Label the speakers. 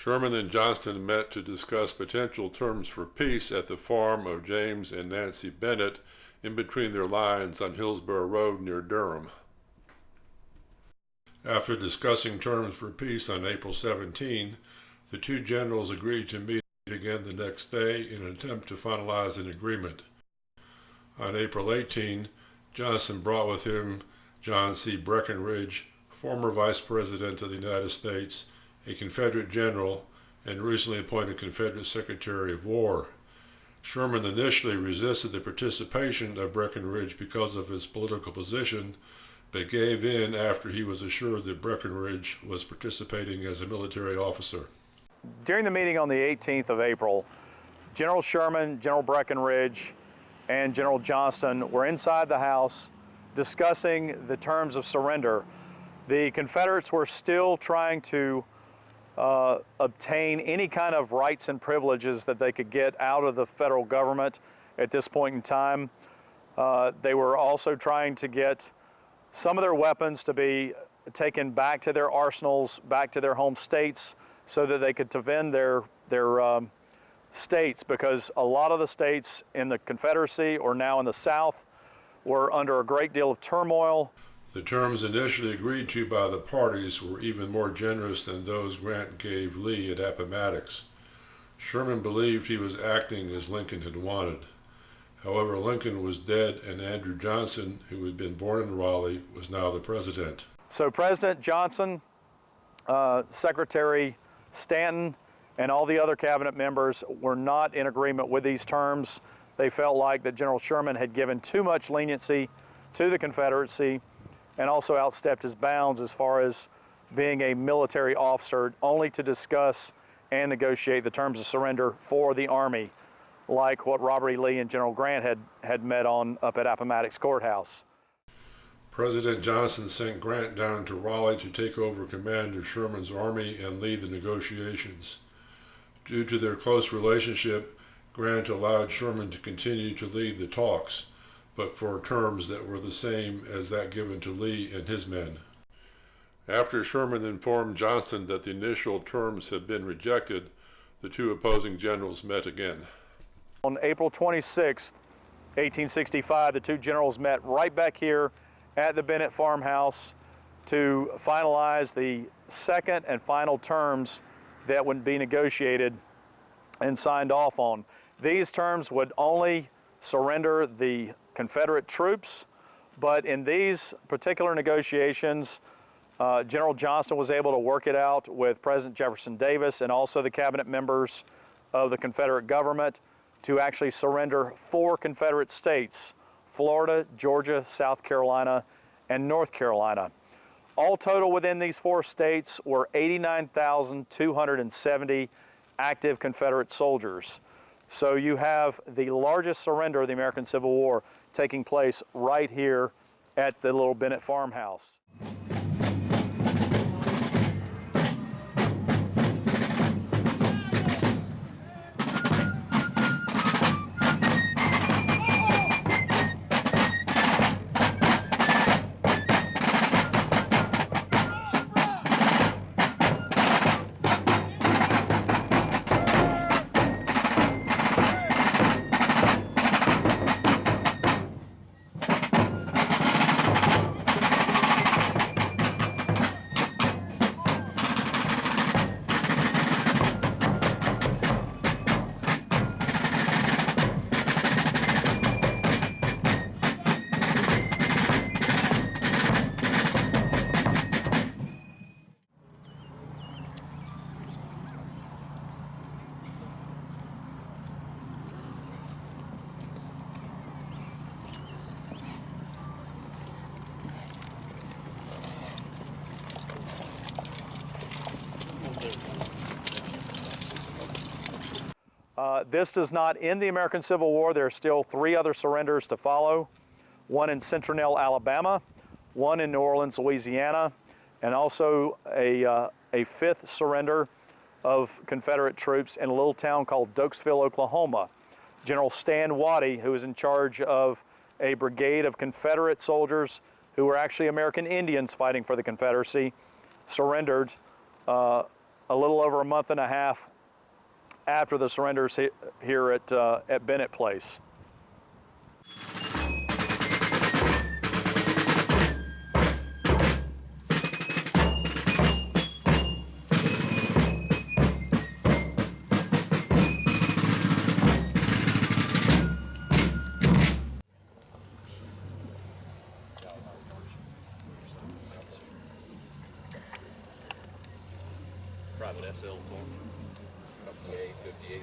Speaker 1: Sherman and Johnston met to discuss potential terms for peace at the farm of James and Nancy Bennett in between their lines on Hillsborough Road near Durham. After discussing terms for peace on April 17, the two generals agreed to meet again the next day in an attempt to finalize an agreement. On April 18, Johnston brought with him John C. Breckinridge, former Vice President of the United States, a Confederate general, and recently appointed Confederate Secretary of War. Sherman initially resisted the participation of Breckinridge because of his political position, but gave in after he was assured that Breckinridge was participating as a military officer.
Speaker 2: During the meeting on the 18th of April, General Sherman, General Breckinridge, and General Johnston were inside the House discussing the terms of surrender. The Confederates were still trying to obtain any kind of rights and privileges that they could get out of the federal government at this point in time. They were also trying to get some of their weapons to be taken back to their arsenals, back to their home states, so that they could defend their states, because a lot of the states in the Confederacy or now in the South were under a great deal of turmoil.
Speaker 1: The terms initially agreed to by the parties were even more generous than those Grant gave Lee at Appomattox. Sherman believed he was acting as Lincoln had wanted. However, Lincoln was dead, and Andrew Johnson, who had been born in Raleigh, was now the president.
Speaker 2: So President Johnson, Secretary Stanton, and all the other cabinet members were not in agreement with these terms. They felt like that General Sherman had given too much leniency to the Confederacy and also outstepped his bounds as far as being a military officer, only to discuss and negotiate the terms of surrender for the Army, like what Robert E. Lee and General Grant had met on up at Appomattox Courthouse.
Speaker 1: President Johnson sent Grant down to Raleigh to take over command of Sherman's army and lead the negotiations. Due to their close relationship, Grant allowed Sherman to continue to lead the talks, but for terms that were the same as that given to Lee and his men. After Sherman informed Johnston that the initial terms had been rejected, the two opposing generals met again.
Speaker 2: On April 26, 1865, the two generals met right back here at the Bennett farmhouse to finalize the second and final terms that would be negotiated and signed off on. These terms would only surrender the Confederate troops, but in these particular negotiations, General Johnston was able to work it out with President Jefferson Davis and also the cabinet members of the Confederate government to actually surrender 4 Confederate states: Florida, Georgia, South Carolina, and North Carolina. All total within these 4 states were 89,270 active Confederate soldiers. So you have the largest surrender of the American Civil War taking place right here at the little Bennett farmhouse. This does not end the American Civil War. There are still 3 other surrenders to follow. One in Centinel, Alabama, one in New Orleans, Louisiana, and also a 5th surrender of Confederate troops in a little town called Dokesville, Oklahoma. General Stan Waddy, who was in charge of a brigade of Confederate soldiers who were actually American Indians fighting for the Confederacy, surrendered a little over a month and a half after the surrenders here at Bennett Place.
Speaker 3: Private SL form, 58, 58.